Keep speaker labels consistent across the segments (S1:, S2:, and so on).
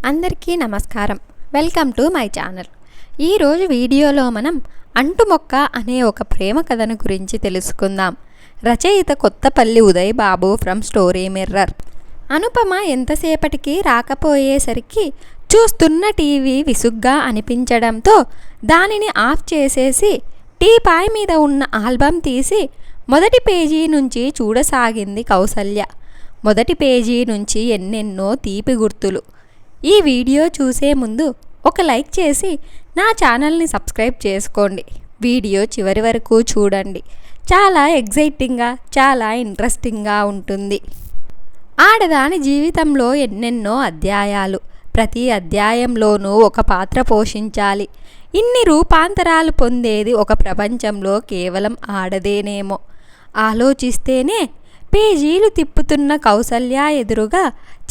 S1: అందరికీ నమస్కారం. Welcome to my channel. ఈరోజు వీడియోలో మనం అంటుమొక్క అనే ఒక ప్రేమ కథను గురించి తెలుసుకుందాం. రచయిత కొత్తపల్లి ఉదయ్ బాబు ఫ్రమ్ స్టోరీ మిర్రర్. అనుపమ ఎంతసేపటికి రాకపోయేసరికి చూస్తున్న టీవీ విసుగ్గా అనిపించడంతో దానిని ఆఫ్ చేసేసి టీపాయ్ మీద ఉన్న ఆల్బమ్ తీసి మొదటి పేజీ నుంచి చూడసాగింది కౌసల్య. మొదటి పేజీ నుంచి ఎన్నెన్నో తీపి గుర్తులు. ఈ వీడియో చూసే ముందు ఒక లైక్ చేసి నా ఛానల్ని సబ్స్క్రైబ్ చేసుకోండి. వీడియో చివరి వరకు చూడండి. చాలా ఎగ్జైటింగ్గా, చాలా ఇంట్రెస్టింగ్గా ఉంటుంది. ఆడదాని జీవితంలో ఎన్నెన్నో అధ్యాయాలు. ప్రతి అధ్యాయంలోనూ ఒక పాత్ర పోషించాలి. ఇన్ని రూపాంతరాలు పొందేది ఒక ప్రపంచంలో కేవలం ఆడదేనేమో ఆలోచిస్తేనే పేజీలు తిప్పుతున్న కౌసల్య ఎదురుగా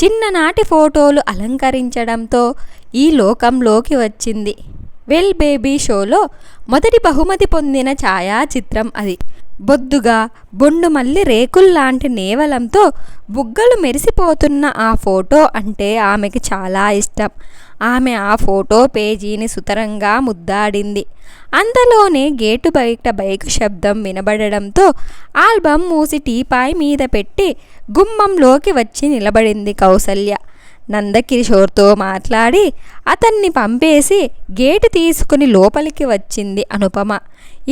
S1: చిన్ననాటి ఫోటోలు అలంకరించడంతో ఈ లోకంలోకి వచ్చింది. వెల్ బేబీ షోలో మొదటి బహుమతి పొందిన ఛాయాచిత్రం అది. బొద్దుగా బొండుమల్లి రేకుల్లాంటి నేవలంతో బుగ్గలు మెరిసిపోతున్న ఆ ఫోటో అంటే ఆమెకి చాలా ఇష్టం. ఆమె ఆ ఫోటో పేజీని సుతరంగా ముద్దాడింది. అంతలోనే గేటు బయట బైకు శబ్దం వినబడడంతో ఆల్బమ్ మూసి టీపాయ్ మీద పెట్టి గుమ్మంలోకి వచ్చి నిలబడింది కౌసల్య. నందకిషోర్తో మాట్లాడి అతన్ని పంపేసి గేటు తీసుకుని లోపలికి వచ్చింది అనుపమ.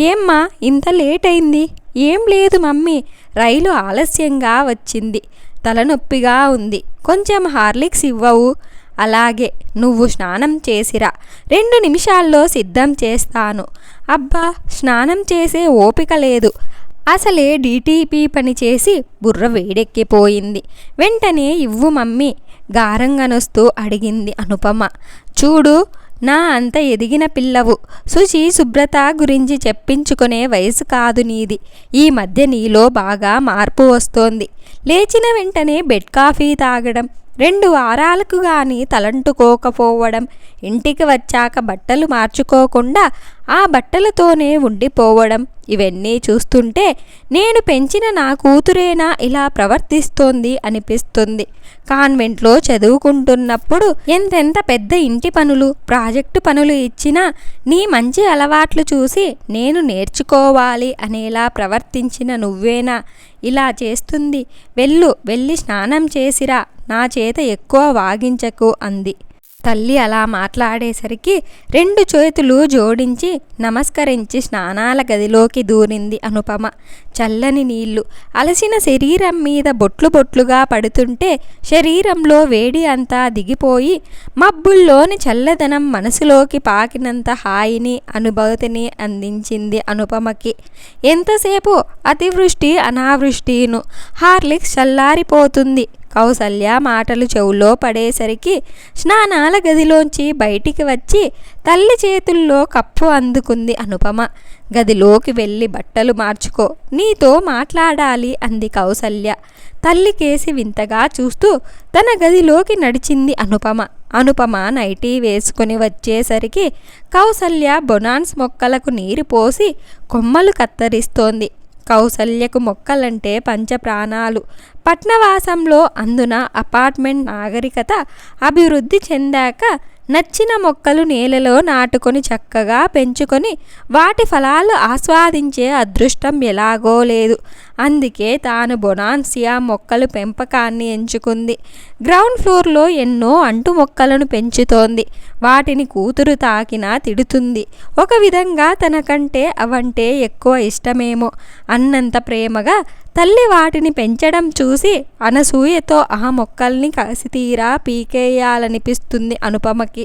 S1: ఏమ్మా ఇంత లేట్ అయింది? ఏం లేదు మమ్మీ, రైలు ఆలస్యంగా వచ్చింది, తలనొప్పిగా ఉంది, కొంచెం హార్లిక్స్ ఇవ్వవు? అలాగే, నువ్వు స్నానం చేసిరా, 2 నిమిషాల్లో సిద్ధం చేస్తాను. అబ్బా, స్నానం చేసే ఓపిక లేదు. అసలే డీటీపీ పని చేసి బుర్ర వేడెక్కిపోయింది. వెంటనే ఇవ్వు మమ్మీ, గారంగనొస్తూ అడిగింది అనుపమ. చూడు, నా అంత ఎదిగిన పిల్లవు, శుచి శుభ్రత గురించి చెప్పించుకునే వయసు కాదు నీది. ఈ మధ్య నీలో బాగా మార్పు వస్తోంది. లేచిన వెంటనే బెడ్ కాఫీ తాగడం, 2 వారాలకు గాని తలంటుకోకపోవడం, ఇంటికి వచ్చాక బట్టలు మార్చుకోకుండా ఆ బట్టలతోనే ఉండిపోవడం, ఇవన్నీ చూస్తుంటే నేను పెంచిన నా కూతురేనా ఇలా ప్రవర్తిస్తోంది అనిపిస్తుంది. కాన్వెంట్లో చదువుకుంటున్నప్పుడు ఎంతెంత పెద్ద ఇంటి పనులు, ప్రాజెక్టు పనులు ఇచ్చినా నీ మంచి అలవాట్లు చూసి నేను నేర్చుకోవాలి అనేలా ప్రవర్తించిన నువ్వేనా ఇలా చేస్తుంది? వెళ్ళి స్నానం చేసిరా, నా చేత ఎక్కువ వాగించకు అంది. తల్లి అలా మాట్లాడేసరికి 2 చేతులు జోడించి నమస్కరించి స్నానాల గదిలోకి దూరింది అనుపమ. చల్లని నీళ్లు అలసిన శరీరం మీద బొట్లు బొట్లుగా పడుతుంటే శరీరంలో వేడి అంతా దిగిపోయి మబ్బుల్లోని చల్లదనం మనసులోకి పాకినంత హాయిని, అనుభూతిని అందించింది అనుపమకి. ఎంతసేపు అతివృష్టి అనావృష్టిను, హార్లిక్స్ చల్లారిపోతుంది. కౌసల్య మాటలు చెవులో పడేసరికి స్నానాల గదిలోంచి బయటికి వచ్చి తల్లి చేతుల్లో కప్పు అందుకుంది అనుపమ. గదిలోకి వెళ్ళి బట్టలు మార్చుకో, నీతో మాట్లాడాలి అంది కౌసల్య. తల్లికేసి వింతగా చూస్తూ తన గదిలోకి నడిచింది అనుపమ. అనుపమ నైటీ వేసుకుని వచ్చేసరికి కౌసల్య బొనాన్స్ మొక్కలకు నీరు పోసి కొమ్మలు కత్తరిస్తోంది. కౌసల్యకు మొక్కలంటే పంచప్రాణాలు. పట్నవాసంలో, అందున అపార్ట్మెంట్ నాగరికత అభివృద్ధి చెందాక నచ్చిన మొక్కలు నేలలో నాటుకొని చక్కగా పెంచుకొని వాటి ఫలాలు ఆస్వాదించే అదృష్టం ఎలాగో లేదు. అందుకే తాను బొనాన్సియా మొక్కల పెంపకాన్ని ఎంచుకుంది. గ్రౌండ్ ఫ్లోర్లో ఎన్నో అంటు మొక్కలను పెంచుతోంది. వాటిని కూతురు తాకినా తిడుతుంది. ఒక విధంగా తనకంటే అవంటే ఎక్కువ ఇష్టమేమో అన్నంత ప్రేమగా తల్లి వాటిని పెంచడం చూసి అనసూయతో ఆ మొక్కల్ని కసితీరా పీకేయాలనిపిస్తుంది అనుపమకి.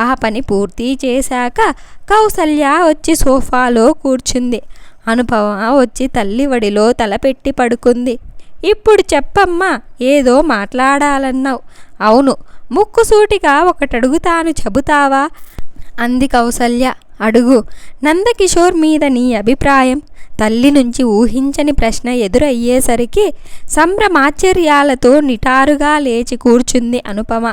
S1: ఆ పని పూర్తి చేశాక కౌసల్య వచ్చి సోఫాలో కూర్చుంది. అనుపమ వచ్చి తల్లి వడిలో తలపెట్టి పడుకుంది. ఇప్పుడు చెప్పమ్మా, ఏదో మాట్లాడాలన్నావు. అవును, ముక్కుసూటిగా ఒకటడుగుతాను, చెబుతావా అంది కౌసల్య. అడుగు. నందకిషోర్ మీద నీ అభిప్రాయం? తల్లి నుంచి ఊహించని ప్రశ్న ఎదురయ్యేసరికి సంభ్రమాశ్చర్యాలతో నిటారుగా లేచి కూర్చుంది అనుపమ.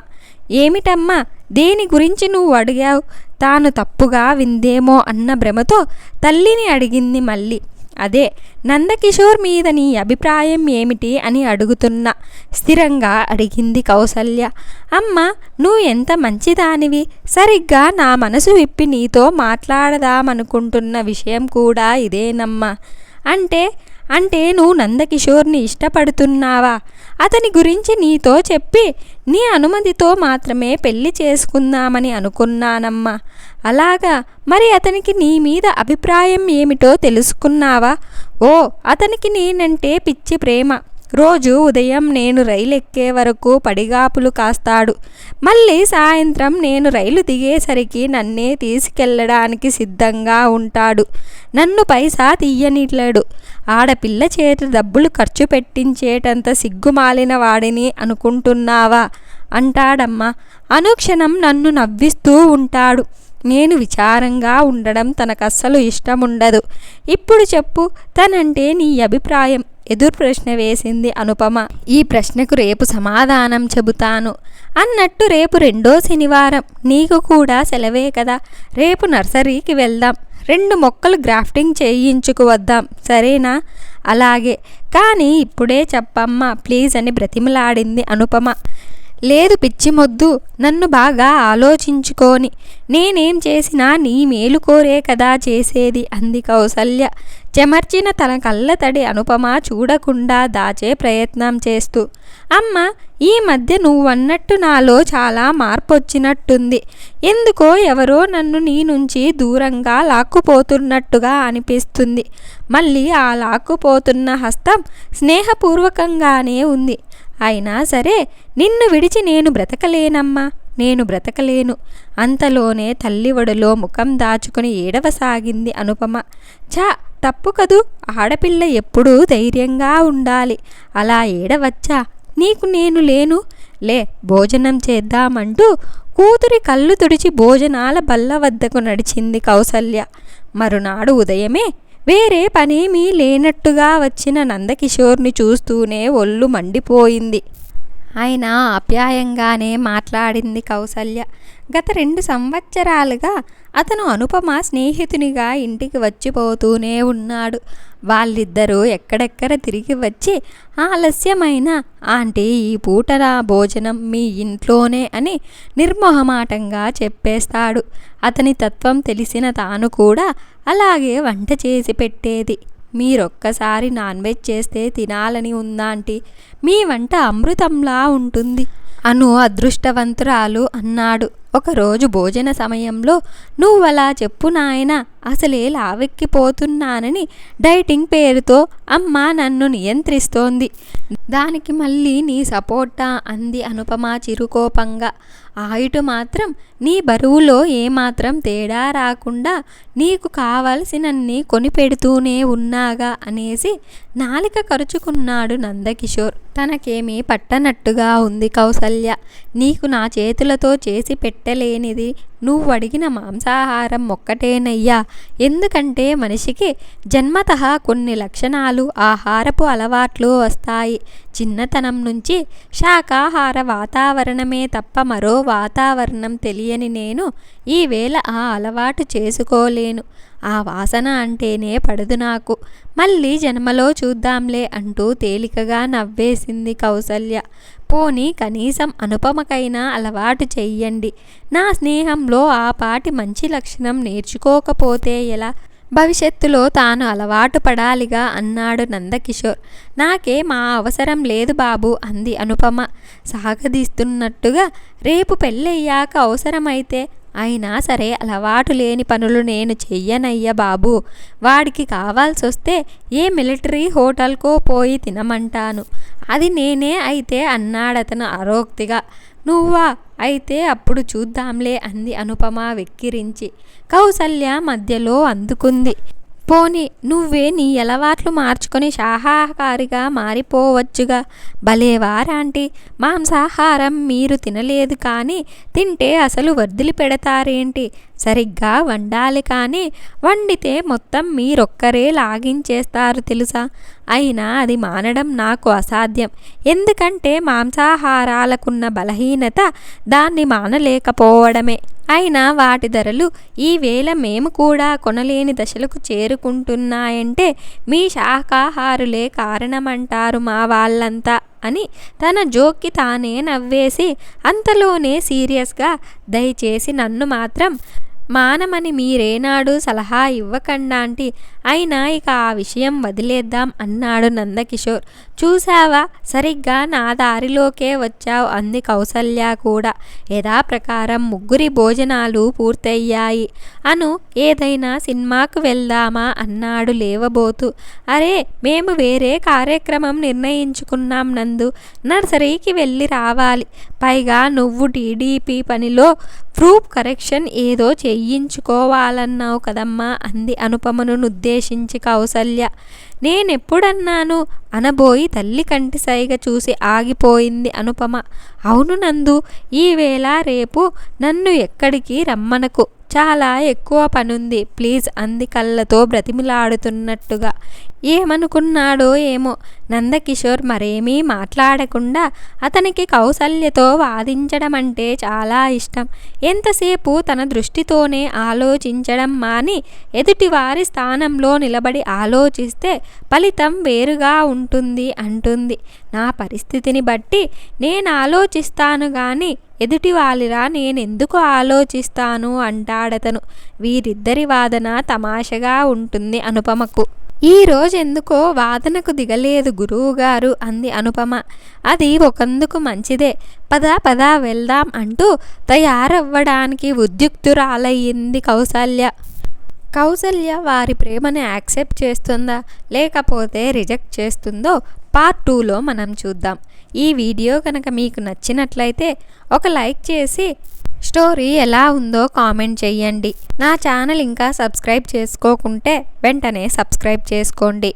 S1: ఏమిటమ్మా, దేని గురించి నువ్వు అడిగావు? తాను తప్పుగా విందేమో అన్న భ్రమతో తల్లిని అడిగింది మళ్ళీ. అదే నందకిషోర్ మీద నీ అభిప్రాయం ఏమిటి అని అడుగుతున్నా స్థిరంగా అడిగింది కౌసల్య. అమ్మ, నువ్వు ఎంత మంచిదానివి. సరిగ్గా నా మనసు విప్పి నీతో మాట్లాడదామనుకుంటున్న విషయం కూడా ఇదేనమ్మా. అంటే నువ్వు నందకిషోర్ని ఇష్టపడుతున్నావా? అతని గురించి నీతో చెప్పి నీ అనుమతితో మాత్రమే పెళ్లి చేసుకుందామని అనుకున్నానమ్మా. అలాగా? మరి అతనికి నీ మీద అభిప్రాయం ఏమిటో తెలుసుకున్నావా? ఓ, అతనికి నేనంటే పిచ్చి ప్రేమ. రోజు ఉదయం నేను రైలు ఎక్కే వరకు పడిగాపులు కాస్తాడు. మళ్ళీ సాయంత్రం నేను రైలు దిగేసరికి నన్నే తీసుకెళ్ళడానికి సిద్ధంగా ఉంటాడు. నన్ను పైసా తీయనిట్లేడు. ఆడపిల్ల చేతి డబ్బులు ఖర్చు పెట్టించేటంత సిగ్గుమాలిన వాడిని అనుకుంటున్నావా అంటాడమ్మా. అనుక్షణం నన్ను నవ్విస్తూ ఉంటాడు. నేను విచారంగా ఉండడం తనకస్సలు ఇష్టముండదు. ఇప్పుడు చెప్పు, తనంటే నీ అభిప్రాయం? ఎదురు ప్రశ్న వేసింది అనుపమ. ఈ ప్రశ్నకు రేపు సమాధానం చెబుతాను అన్నట్టు రేపు రెండో శనివారం. నీకు కూడా సెలవే కదా. రేపు నర్సరీకి వెళ్దాం. 2 మొక్కలు గ్రాఫ్టింగ్ చేయించుకు వద్దాం, సరేనా? అలాగే, కానీ ఇప్పుడే చెప్పమ్మా ప్లీజ్ అని బ్రతిమలాడింది అనుపమ. లేదు పిచ్చి మొద్దు, నన్ను బాగా ఆలోచించుకొని. నేనేం చేసినా నీ మేలు కోరే కదా చేసేది అంది కౌసల్య చెమర్చిన తన కళ్ళ తడి అనుపమ చూడకుండా దాచే ప్రయత్నం చేస్తూ. అమ్మ, ఈ మధ్య నువ్వన్నట్టు నాలో చాలా మార్పు వచ్చినట్టుంది. ఎందుకో ఎవరో నన్ను నీ నుంచి దూరంగా లాక్కుపోతున్నట్టుగా అనిపిస్తుంది. మళ్ళీ ఆ లాక్కుపోతున్న హస్తం స్నేహపూర్వకంగానే ఉంది. అయినా సరే నిన్ను విడిచి నేను బ్రతకలేనమ్మా, నేను బ్రతకలేను. అంతలోనే తల్లి ఒడిలో ముఖం దాచుకుని ఏడవసాగింది అనుపమ. ఛా, తప్పు కదూ. ఆడపిల్ల ఎప్పుడూ ధైర్యంగా ఉండాలి. అలా ఏడవచ్చా? నీకు నేను లేను. లే, భోజనం చేద్దామంటూ కూతురి కళ్ళు తుడిచి భోజనాల బల్ల వద్దకు నడిచింది కౌసల్య. మరునాడు ఉదయమే వేరే పనేమీ లేనట్టుగా వచ్చిన నందకిషోర్ని చూస్తూనే ఒళ్ళు మండిపోయింది. ఆయన ఆప్యాయంగానే మాట్లాడింది కౌసల్య. గత 2 సంవత్సరాలుగా అతను అనుపమ స్నేహితునిగా ఇంటికి వచ్చిపోతూనే ఉన్నాడు. వాళ్ళిద్దరూ ఎక్కడెక్కడ తిరిగి వచ్చి ఆలస్యమైన ఆంటీ, ఈ పూట నా భోజనం మీ ఇంట్లోనే అని నిర్మోహమాటంగా చెప్పేస్తాడు. అతని తత్వం తెలిసిన తాను కూడా అలాగే వంట చేసి పెట్టేది. మీరొక్కసారి నాన్ వెజ్ చేస్తే తినాలని ఉందాంటీ, మీ వంట అమృతంలా ఉంటుంది అను అదృష్టవంతురాలు అన్నాడు. ఒకరోజు భోజన సమయంలో, నువ్వలా చెప్పు నాయనా, అసలే లావెక్కిపోతున్నానని డైటింగ్ పేరుతో అమ్మ నన్ను నియంత్రిస్తోంది. దానికి మళ్ళీ నీ సపోర్టా అంది అనుపమ చిరుకోపంగా. ఆయుటు మాత్రం నీ బరువులో ఏమాత్రం తేడా రాకుండా నీకు కావలసినన్ని కొనిపెడుతూనే ఉన్నాగా అనేసి నాలిక కరుచుకున్నాడు నందకిషోర్. తనకేమీ పట్టనట్టుగా ఉంది కౌసల్య. నీకు నా చేతులతో చేసి పెట్టలేనిది నువ్వు అడిగిన మాంసాహారం ఒక్కటేనయ్యా. ఎందుకంటే మనిషికి జన్మతః కొన్ని లక్షణాలు, ఆహారపు అలవాట్లు వస్తాయి. చిన్నతనం నుంచి శాకాహార వాతావరణమే తప్ప మరో వాతావరణం తెలియని నేను ఈవేళ ఆ అలవాటు చేసుకోలేను. ఆ వాసన అంటేనే పడదు నాకు. మళ్ళీ జన్మలో చూద్దాంలే అంటూ తేలికగా నవ్వేసింది కౌసల్య. పోనీ కనీసం అనుపమకైనా అలవాటు చెయ్యండి. నా స్నేహంలో ఆ పాటి మంచి లక్షణం నేర్చుకోకపోతే ఎలా? భవిష్యత్తులో తాను అలవాటు పడాలిగా అన్నాడు నందకిషోర్. నాకే మా అవసరం లేదు బాబు అంది అనుపమ సాగదీస్తున్నట్టుగా. రేపు పెళ్ళయ్యాక అవసరమైతే అయినా సరే అలవాటు లేని పనులు నేను చెయ్యనయ్య బాబు. వాడికి కావాల్సొస్తే ఏ మిలిటరీ హోటల్కో పోయి తినమంటాను. అది నేనే అయితే అన్నాడతను అరోక్తిగా. నువ్వా? అయితే అప్పుడు చూద్దాంలే అంది అనుపమ వెక్కిరించి. కౌసల్య మధ్యలో అందుకుంది. పోనీ నువ్వే నీ అలవాట్లు మార్చుకొని శాకాహారిగా మారిపోవచ్చుగా. భలేవారాంటీ, మాంసాహారం మీరు తినలేదు కానీ తింటే అసలు వదిలి పెడతారేంటి? సరిగ్గా వండాలి కానీ వండితే మొత్తం మీరొక్కరే లాగించేస్తారు తెలుసా. అయినా అది మానడం నాకు అసాధ్యం. ఎందుకంటే మాంసాహారాలకున్న బలహీనత దాన్ని మానలేకపోవడమే. అయినా వాటి ధరలు ఈవేళ మేము కూడా కొనలేని దశలకు చేరుకుంటున్నాయంటే మీ శాకాహారులే కారణమంటారు మా వాళ్ళంతా అని తన జోక్కి తానే నవ్వేసి అంతలోనే సీరియస్గా, దయచేసి నన్ను మాత్రం మానమని మీరేనాడు సలహా ఇవ్వకండాంటి, అయినా ఇక ఆ విషయం వదిలేద్దాం అన్నాడు నందకిషోర్. చూసావా, సరిగ్గా నా దారిలోకే వచ్చావు అంది కౌసల్య కూడా. యథాప్రకారం ముగ్గురి భోజనాలు పూర్తయ్యాయి. అను ఏదైనా సినిమాకు వెళ్దామా అన్నాడు లేవబోతూ. అరే, మేము వేరే కార్యక్రమం నిర్ణయించుకున్నాం నందు, నర్సరీకి వెళ్ళి రావాలి. పైగా నువ్వు టీడీపీ పనిలో ప్రూఫ్ కరెక్షన్ ఏదో చేయించుకోవాలన్నావు కదమ్మా అంది అనుపమను ఉద్దేశించి కౌసల్య. నేనెప్పుడన్నాను అనబోయి తల్లి కంటి సైగ చూసి ఆగిపోయింది అనుపమ. అవును నందు, ఈవేళ రేపు నన్ను ఎక్కడికి రమ్మనకు, చాలా ఎక్కువ పనుంది ప్లీజ్ అంది కళ్ళతో బ్రతిమిలాడుతున్నట్టుగా. ఏమనుకున్నాడో ఏమో నందకిషోర్ మరేమీ మాట్లాడకుండా. అతనికి కౌసల్యతో వాదించడం అంటే చాలా ఇష్టం. ఎంతసేపు తన దృష్టితోనే ఆలోచించడం మాని ఎదుటివారి స్థానంలో నిలబడి ఆలోచిస్తే ఫలితం వేరుగా ఉంటుంది అంటుంది. నా పరిస్థితిని బట్టి నేను ఆలోచిస్తాను గాని ఎదుటివాలిరా నేనెందుకు ఆలోచిస్తాను అంటాడతను. వీరిద్దరి వాదన తమాషగా ఉంటుంది అనుపమకు. ఈ రోజెందుకో వాదనకు దిగలేదు గురువుగారు అంది అనుపమ. అది ఒకందుకు మంచిదే, పద పద వెళ్దాం అంటూ తయారవ్వడానికి ఉద్యుక్తురాలయ్యింది కౌసల్య. కౌసల్య వారి ప్రేమను యాక్సెప్ట్ చేస్తుందా లేకపోతే రిజెక్ట్ చేస్తుందో పార్ట్ 2లో మనం చూద్దాం. ఈ వీడియో కనుక మీకు నచ్చినట్లయితే ఒక లైక్ చేసి స్టోరీ ఎలా ఉందో కామెంట్ చేయండి. నా ఛానల్ ఇంకా సబ్స్క్రైబ్ చేసుకోకుంటే వెంటనే సబ్స్క్రైబ్ చేసుకోండి.